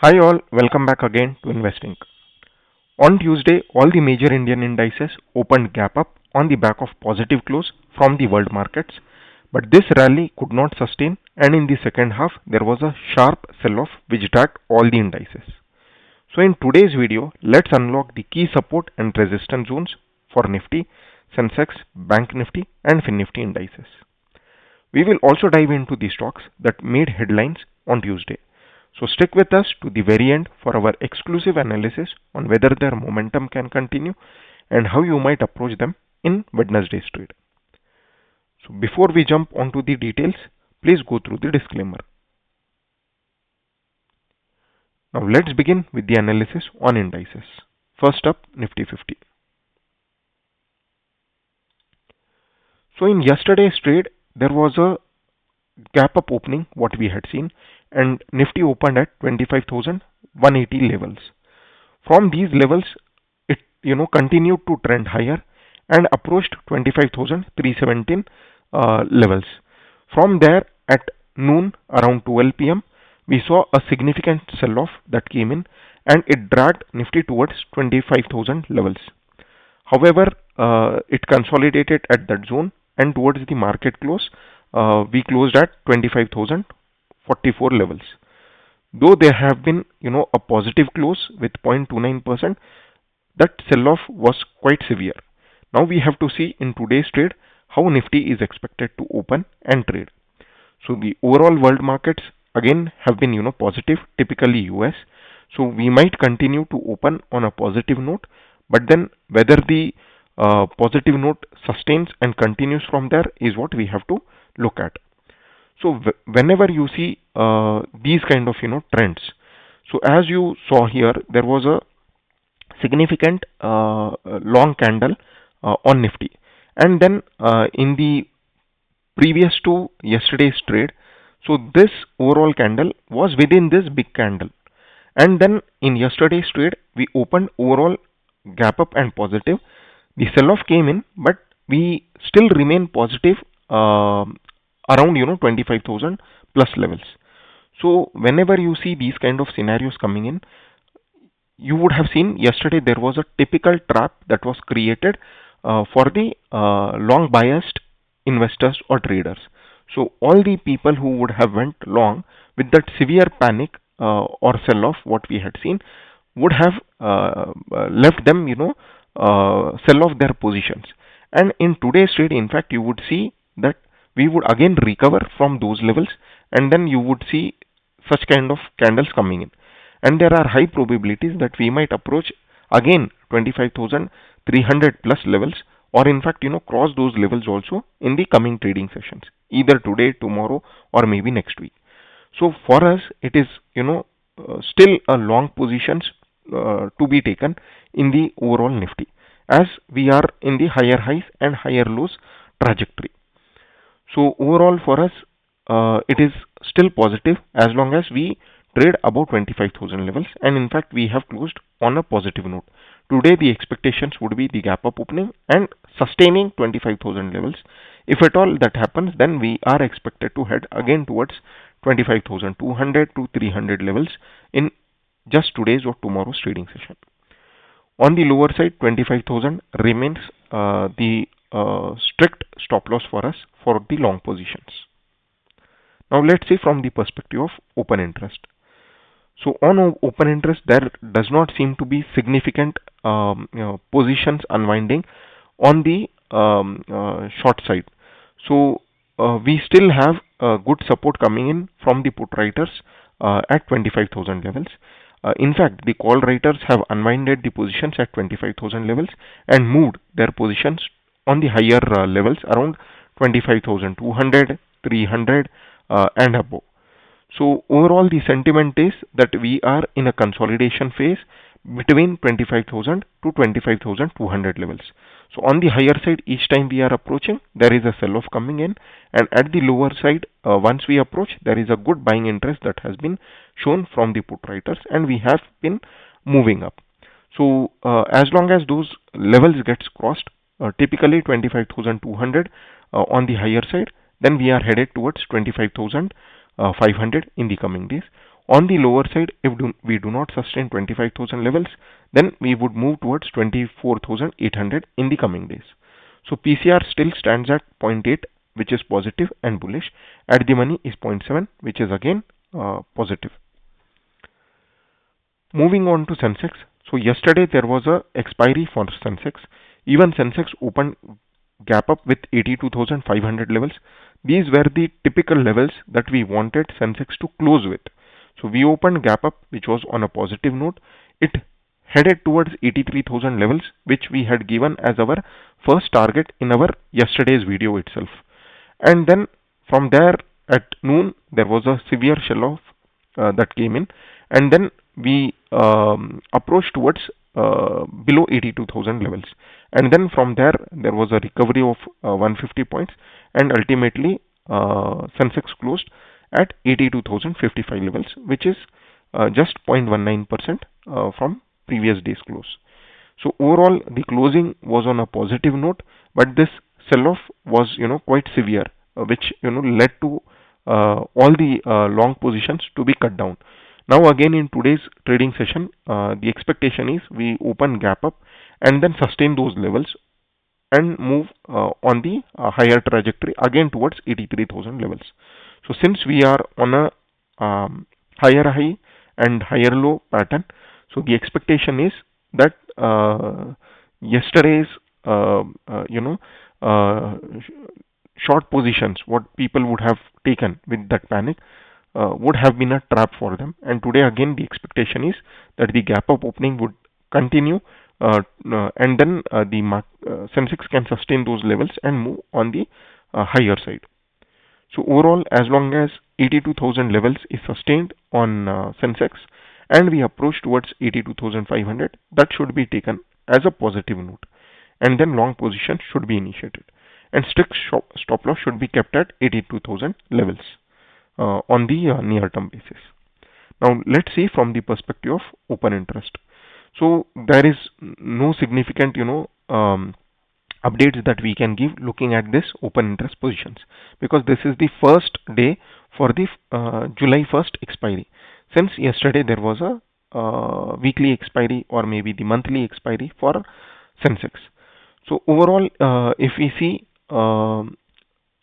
Hi all, welcome back again to Invesfinc. On Tuesday, all the major Indian indices opened gap up on the back of positive close from the world markets, but this rally could not sustain, and in the second half there was a sharp sell-off which dragged all the indices. So in today's video, let's unlock the key support and resistance zones for Nifty, Sensex, Banknifty and FINNIFTY indices. We will also dive into the stocks that made headlines on Tuesday. So stick with us to the very end for our exclusive analysis on whether their momentum can continue and how you might approach them in Wednesday's trade. So before we jump onto the details, please go through the disclaimer. Now let's begin with the analysis on indices. First up, Nifty 50. So in yesterday's trade, there was a gap up opening what we had seen, and Nifty opened at 25,180 levels. From these levels, it continued to trend higher and approached 25,317 levels. From there, at noon around 12 p.m., we saw a significant sell-off that came in, and it dragged Nifty towards 25,000 levels. However, it consolidated at that zone, and towards the market close, we closed at 25,044 levels. Though there have been, a positive close with 0.29%, that sell-off was quite severe. Now we have to see in today's trade how Nifty is expected to open and trade. So the overall world markets again have been, positive, typically US. So we might continue to open on a positive note, but then whether the positive note sustains and continues from there is what we have to look at. So whenever you see these kind of trends, so as you saw here, there was a significant long candle on Nifty, and then in the previous to yesterday's trade, so this overall candle was within this big candle, and then in yesterday's trade we opened overall gap up and positive. The sell-off came in, but we still remain positive around 25,000 plus levels. So whenever you see these kind of scenarios coming in, you would have seen yesterday there was a typical trap that was created for the long biased investors or traders. So all the people who would have went long with that severe panic or sell-off what we had seen would have left them sell off their positions. And in today's trade, in fact, you would see that we would again recover from those levels, and then you would see such kind of candles coming in, and there are high probabilities that we might approach again 25,300 plus levels, or in fact cross those levels also in the coming trading sessions, either today, tomorrow, or maybe next week. So for us it is still a long positions to be taken in the overall Nifty, as we are in the higher highs and higher lows trajectory. So overall for us, it is still positive as long as we trade above 25,000 levels, and in fact we have closed on a positive note. Today the expectations would be the gap up opening and sustaining 25,000 levels. If at all that happens, then we are expected to head again towards 25,200 to 300 levels in just today's or tomorrow's trading session. On the lower side, 25,000 remains the strict stop loss for us for the long positions. Now let's see from the perspective of open interest. So on open interest, there does not seem to be significant positions unwinding on the short side. So we still have good support coming in from the put writers at 25,000 levels. In fact, the call writers have unwinded the positions at 25,000 levels and moved their positions on the higher levels around 25,200, 300 and above. So overall the sentiment is that we are in a consolidation phase between 25,000 to 25,200 levels. So on the higher side, each time we are approaching, there is a sell-off coming in, and at the lower side, once we approach, there is a good buying interest that has been shown from the put writers, and we have been moving up. So as long as those levels gets crossed, typically 25,200 on the higher side, then we are headed towards 25,000 500 in the coming days. On the lower side, if we do not sustain 25,000 levels, then we would move towards 24,800 in the coming days. So PCR still stands at 0.8, which is positive and bullish. At the money is 0.7, which is again positive. Moving on to Sensex. So yesterday there was a expiry for Sensex. Even Sensex opened gap up with 82,500 levels. These were the typical levels that we wanted Sensex to close with. So we opened gap up, which was on a positive note. It headed towards 83,000 levels, which we had given as our first target in our yesterday's video itself. And then from there at noon there was a severe sell off that came in, and then we approached towards below 82,000 levels, and then from there was a recovery of 150 points, and ultimately Sensex closed at 82,055 levels, which is just 0.19% from previous day's close. So overall the closing was on a positive note, but this sell-off was quite severe, which led to all the long positions to be cut down. Now again in today's trading session, the expectation is we open gap up and then sustain those levels and move on the higher trajectory again towards 83,000 levels. So since we are on a higher high and higher low pattern, so the expectation is that yesterday's short positions, what people would have taken with that panic, would have been a trap for them. And today again the expectation is that the gap up opening would continue, and then the Sensex can sustain those levels and move on the higher side. So overall, as long as 82,000 levels is sustained on Sensex and we approach towards 82,500, that should be taken as a positive note, and then long position should be initiated, and strict stop loss should be kept at 82,000 levels on the near term basis. Now let's see from the perspective of open interest. So there is no significant updates that we can give looking at this open interest positions, because this is the first day for the July 1st expiry. Since yesterday there was a weekly expiry or maybe the monthly expiry for Sensex. So overall, if we see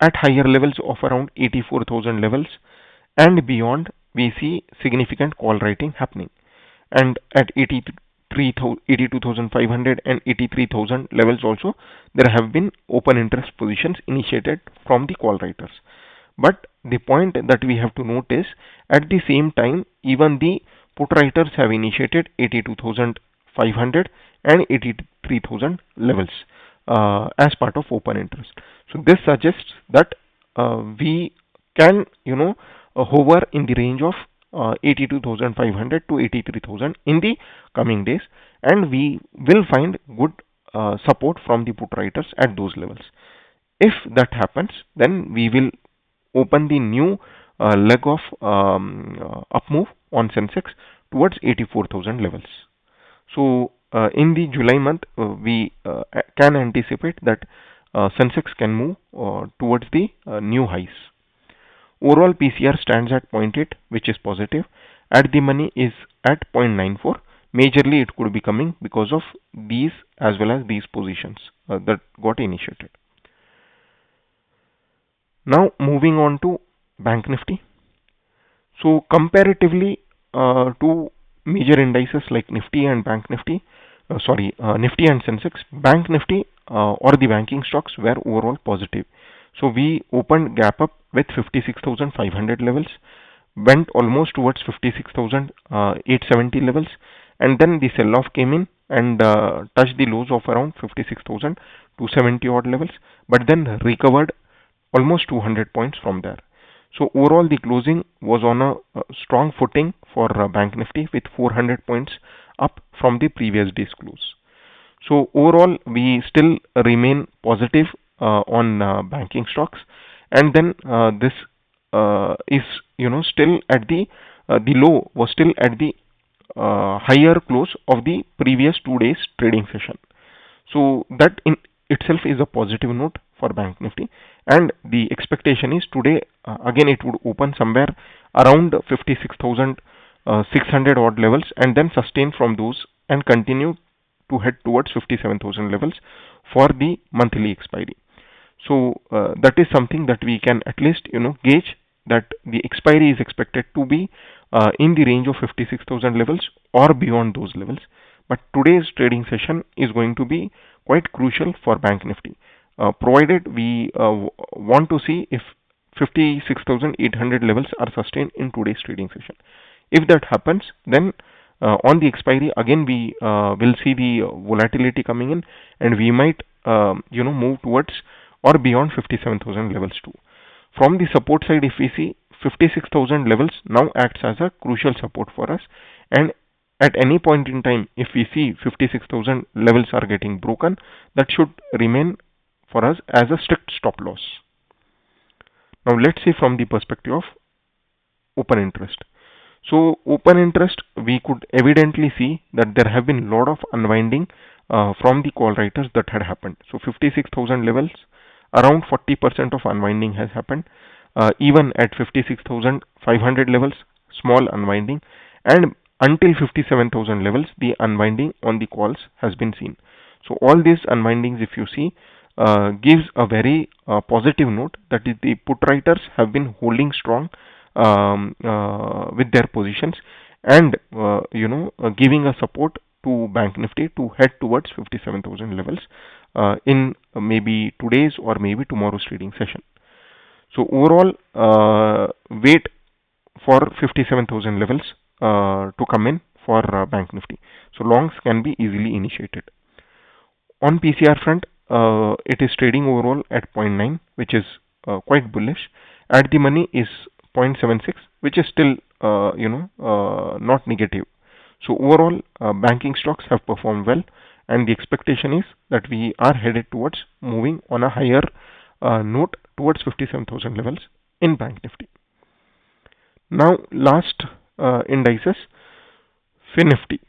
at higher levels of around 84,000 levels and beyond, we see significant call writing happening, and at 82,500 and 83,000 levels also there have been open interest positions initiated from the call writers. But the point that we have to note is, at the same time, even the put writers have initiated 82,500 and 83,000 levels as part of open interest. So this suggests that we can hover in the range of 82,500 to 83,000 in the coming days, and we will find good support from the put writers at those levels. If that happens, then we will open the new leg of up move on Sensex towards 84,000 levels. So in the July month, we can anticipate that Sensex can move towards the new highs. Overall PCR stands at 0.8, which is positive. At the money is at 0.94. Majorly it could be coming because of these as well as these positions that got initiated. Now moving on to Banknifty. So comparatively to major indices like Nifty and Banknifty, Nifty and Sensex, Banknifty or the banking stocks were overall positive. So we opened gap up with 56,500 levels, went almost towards 56,870 levels, and then the sell off came in and touched the lows of around 56,270 odd levels, but then recovered almost 200 points from there. So overall the closing was on a strong footing for Banknifty with 400 points up from the previous day's close. So overall we still remain positive on banking stocks, and then this is still at the low was still at the higher close of the previous 2 days trading session. So that in itself is a positive note, for Bank Nifty, and the expectation is today again it would open somewhere around 56,600 odd levels and then sustain from those and continue to head towards 57,000 levels for the monthly expiry. So that is something that we can at least gauge that the expiry is expected to be in the range of 56,000 levels or beyond those levels. But today's trading session is going to be quite crucial for Bank Nifty, provided we want to see if 56,800 levels are sustained in today's trading session. If that happens, then on the expiry again we will see the volatility coming in, and we might move towards or beyond 57,000 levels too. From the support side, if we see 56,000 levels now acts as a crucial support for us, and at any point in time if we see 56,000 levels are getting broken, that should remain for us as a strict stop loss. Now let's see from the perspective of open interest. So open interest, we could evidently see that there have been a lot of unwinding from the call writers that had happened. So 56,000 levels, around 40% of unwinding has happened. Even at 56,500 levels, small unwinding, and until 57,000 levels, the unwinding on the calls has been seen. So all these unwindings, if you see, gives a very positive note, that is the put writers have been holding strong with their positions and giving a support to Bank Nifty to head towards 57,000 levels in maybe today's or maybe tomorrow's trading session. So overall, wait for 57,000 levels to come in for Bank Nifty. So longs can be easily initiated. On PCR front, it is trading overall at 0.9, which is quite bullish. At the money is 0.76, which is still not negative. So overall, banking stocks have performed well, and the expectation is that we are headed towards moving on a higher note towards 57,000 levels in Bank Nifty. Now last indices, FINNIFTY.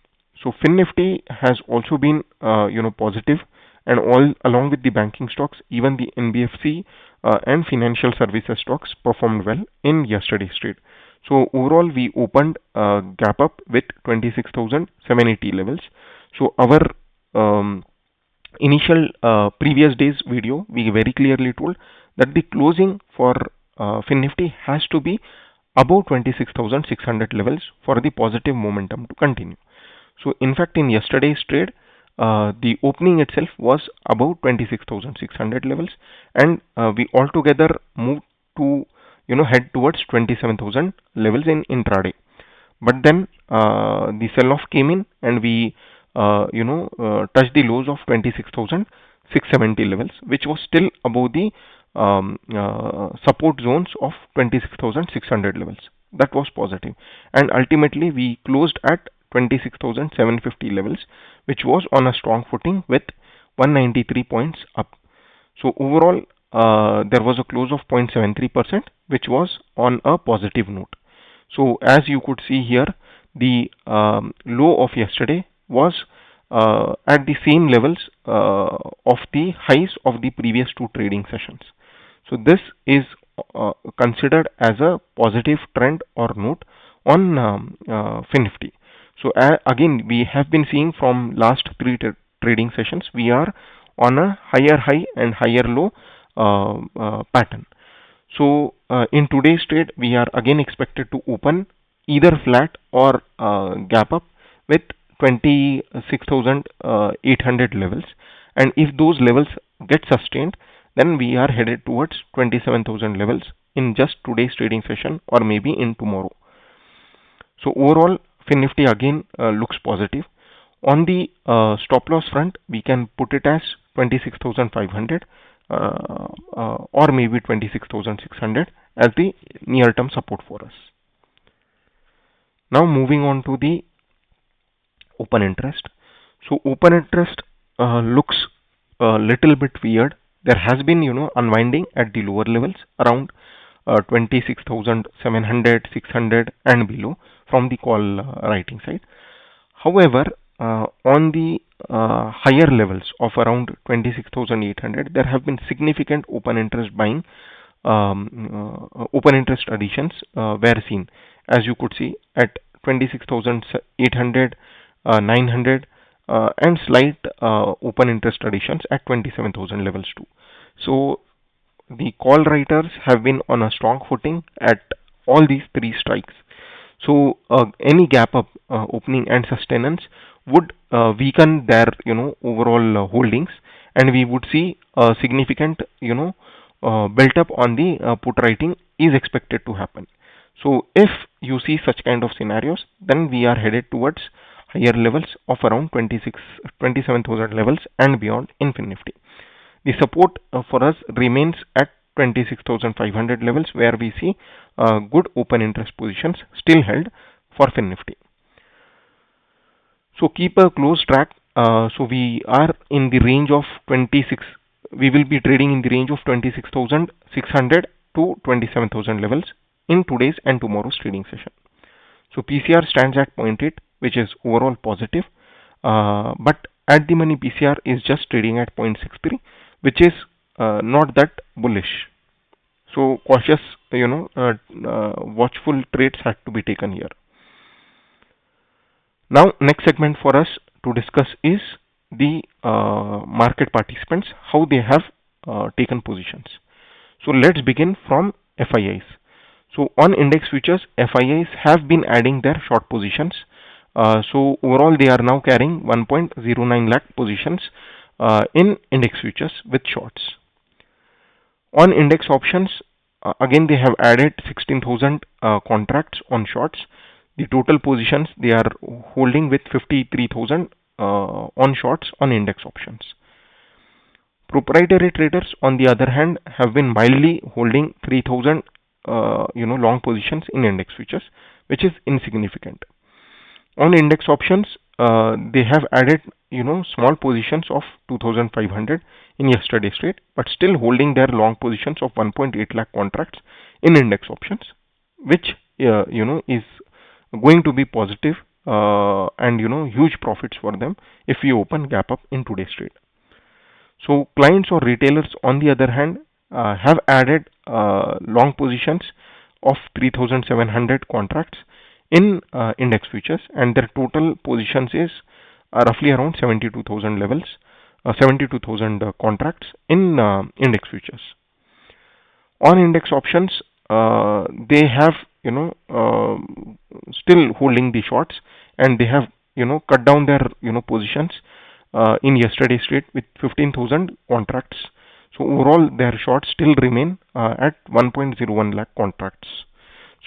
So FINNIFTY has also been positive, and all along with the banking stocks, even the NBFC and financial services stocks performed well in yesterday's trade. So overall, we opened gap up with 26,780 levels. So our initial previous day's video, we very clearly told that the closing for FINNIFTY has to be above 26,600 levels for the positive momentum to continue. So in fact, in yesterday's trade, the opening itself was above 26,600 levels, and we altogether moved to head towards 27,000 levels in intraday. But then the sell-off came in, and we touched the lows of 26,670 levels, which was still above the support zones of 26,600 levels. That was positive, and ultimately we closed at 26,750 levels, which was on a strong footing with 193 points up. So overall, there was a close of 0.73%, which was on a positive note. So as you could see here, the low of yesterday was at the same levels of the highs of the previous two trading sessions. So this is considered as a positive trend or note on FINNIFTY. So again, we have been seeing from last three trading sessions, we are on a higher high and higher low pattern. So in today's trade, we are again expected to open either flat or gap up with 26,800 levels, and if those levels get sustained, then we are headed towards 27,000 levels in just today's trading session or maybe in tomorrow. So overall, FINNIFTY again looks positive. On the stop loss front, we can put it as 26,500 or maybe 26,600 as the near term support for us. Now moving on to the open interest. So open interest looks a little bit weird. There has been unwinding at the lower levels around 26,700, 600 and below from the call writing side. However, on the higher levels of around 26,800, there have been significant open interest buying, open interest additions were seen, as you could see at 26,800, 900, and slight open interest additions at 27,000 levels too. So the call writers have been on a strong footing at all these three strikes. So any gap up opening and sustenance would weaken their overall holdings, and we would see a significant built up on the put writing is expected to happen. So if you see such kind of scenarios, then we are headed towards higher levels of around 27,000 levels and beyond in FINNIFTY. The support for us remains at 26,500 levels, where we see good open interest positions still held for FINNIFTY. So keep a close track. So we are in the range of 26. We will be trading in the range of 26,600 to 27,000 levels in today's and tomorrow's trading session. So PCR stands at 0.8, which is overall positive, but at the money PCR is just trading at 0.63, which is not that bullish. So cautious, watchful trades had to be taken here. Now, next segment for us to discuss is the market participants, how they have taken positions. So let's begin from FIIs. So on index futures, FIIs have been adding their short positions. So overall, they are now carrying 1.09 lakh positions in index futures with shorts. On index options, again they have added 16,000 contracts on shorts. The total positions they are holding with 53,000 on shorts on index options. Proprietary traders, on the other hand, have been mildly holding 3,000 long positions in index futures, which is insignificant. On index options, they have added small positions of 2,500 in yesterday's trade, but still holding their long positions of 1.8 lakh contracts in index options, which is going to be positive and huge profits for them if we open gap up in today's trade. So clients or retailers, on the other hand, have added long positions of 3,700 contracts in index futures, and their total positions is roughly around 72,000 levels, 72,000 contracts in index futures. On index options, they have still holding the shorts, and they have cut down their positions in yesterday's trade with 15,000 contracts. So overall, their shorts still remain at 1.01 lakh contracts.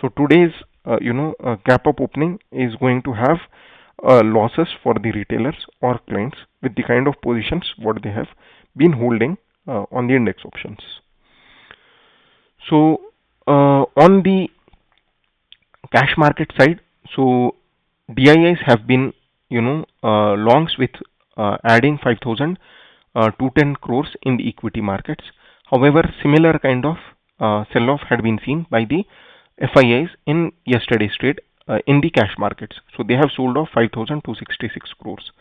So today's gap up opening is going to have losses for the retailers or clients with the kind of positions what they have been holding on the index options. So on the cash market side, so DIIs have been longs with adding 5,210 crores in the equity markets. However, similar kind of sell-off had been seen by the FIIs in yesterday's trade in the cash markets. So they have sold off 5,266 crores.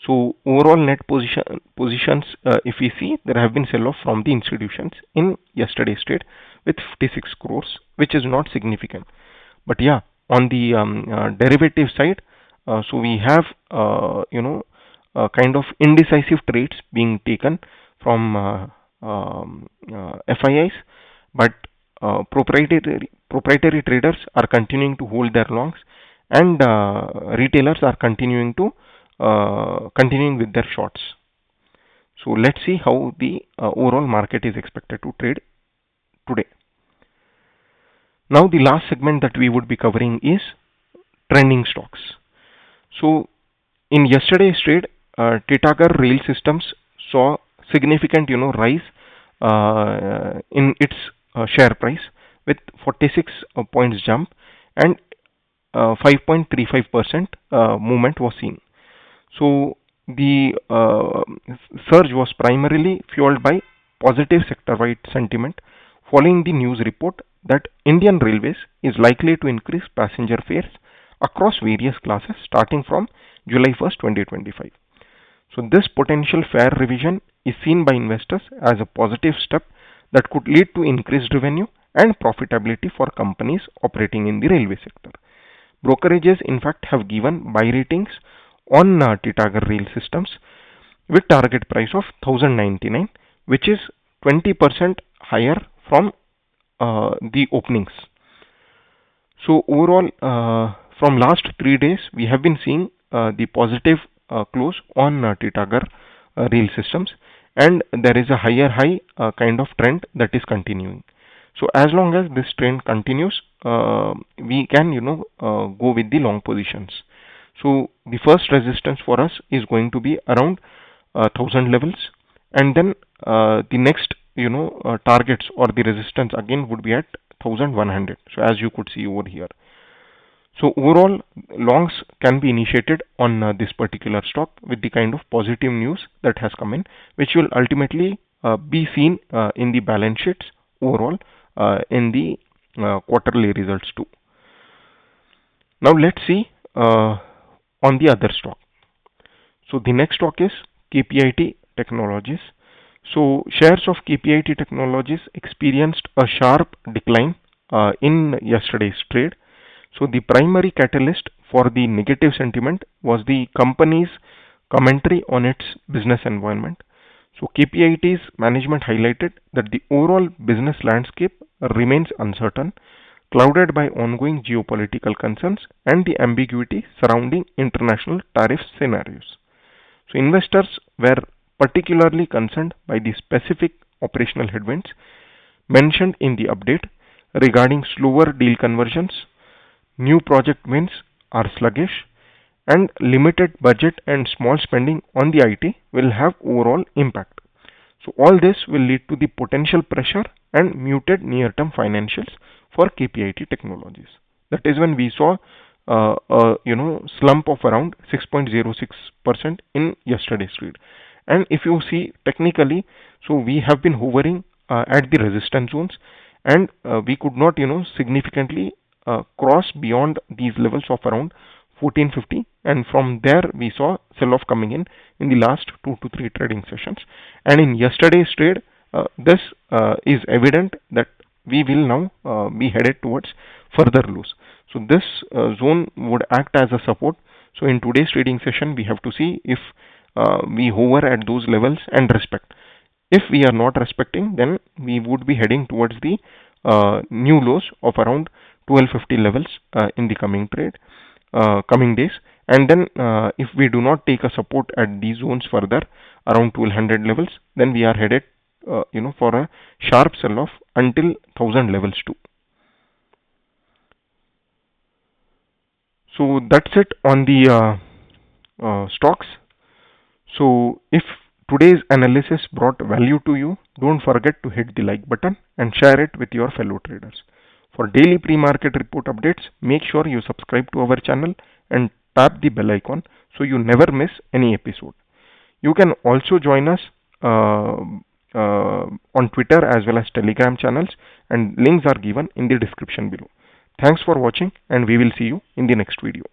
So overall net positions, if we see, there have been sell-off from the institutions in yesterday's trade with 56 crores, which is not significant. But yeah, on the derivative side, so we have kind of indecisive trades being taken from FIIs, but proprietary traders are continuing to hold their longs, and retailers are continuing with their shorts. So let's see how the overall market is expected to trade today. Now the last segment that we would be covering is trending stocks. So in yesterday's trade, Titagar Rail Systems saw significant rise in its share price with 46 points jump, and 5.35% movement was seen. So the surge was primarily fueled by positive sector-wide sentiment following the news report that Indian Railways is likely to increase passenger fares across various classes starting from July 1st, 2025. So this potential fair revision is seen by investors as a positive step that could lead to increased revenue and profitability for companies operating in the railway sector. Brokerages in fact have given buy ratings on Titagar Rail Systems with target price of 1099, which is 20% higher from the openings. So overall, from last 3 days, we have been seeing the positive close on Titagar Rail Systems, and there is a higher high kind of trend that is continuing. So as long as this trend continues, we can go with the long positions. So the first resistance for us is going to be around 1000 levels, and then the next targets or the resistance again would be at 1100. So as you could see over here. So overall, longs can be initiated on this particular stock with the kind of positive news that has come in, which will ultimately be seen in the balance sheets overall in the quarterly results too. Now let's see on the other stock. So the next stock is KPIT Technologies. So shares of KPIT Technologies experienced a sharp decline in yesterday's trade. So the primary catalyst for the negative sentiment was the company's commentary on its business environment. So KPIT's management highlighted that the overall business landscape remains uncertain, clouded by ongoing geopolitical concerns and the ambiguity surrounding international tariff scenarios. So investors were particularly concerned by the specific operational headwinds mentioned in the update regarding slower deal conversions, new project wins are sluggish, and limited budget and small spending on the IT will have overall impact. So all this will lead to the potential pressure and muted near-term financials for KPIT Technologies. That is when we saw a slump of around 6.06% in yesterday's trade. And if you see technically, so we have been hovering at the resistance zones, and we could not significantly cross beyond these levels of around 1450, and from there we saw sell-off coming in the last 2 to 3 trading sessions. And in yesterday's trade, this is evident that we will now be headed towards further lows. So this zone would act as a support. So in today's trading session, we have to see if we hover at those levels and respect. If we are not respecting, then we would be heading towards the new lows of around 1250 levels in the coming days. And then if we do not take a support at these zones further around 1200 levels, then we are headed for a sharp sell-off until 1000 levels too. So that's it on the stocks. So if today's analysis brought value to you, don't forget to hit the like button and share it with your fellow traders. For daily pre-market report updates, make sure you subscribe to our channel and tap the bell icon so you never miss any episode. You can also join us on Twitter as well as Telegram channels, and links are given in the description below. Thanks for watching, and we will see you in the next video.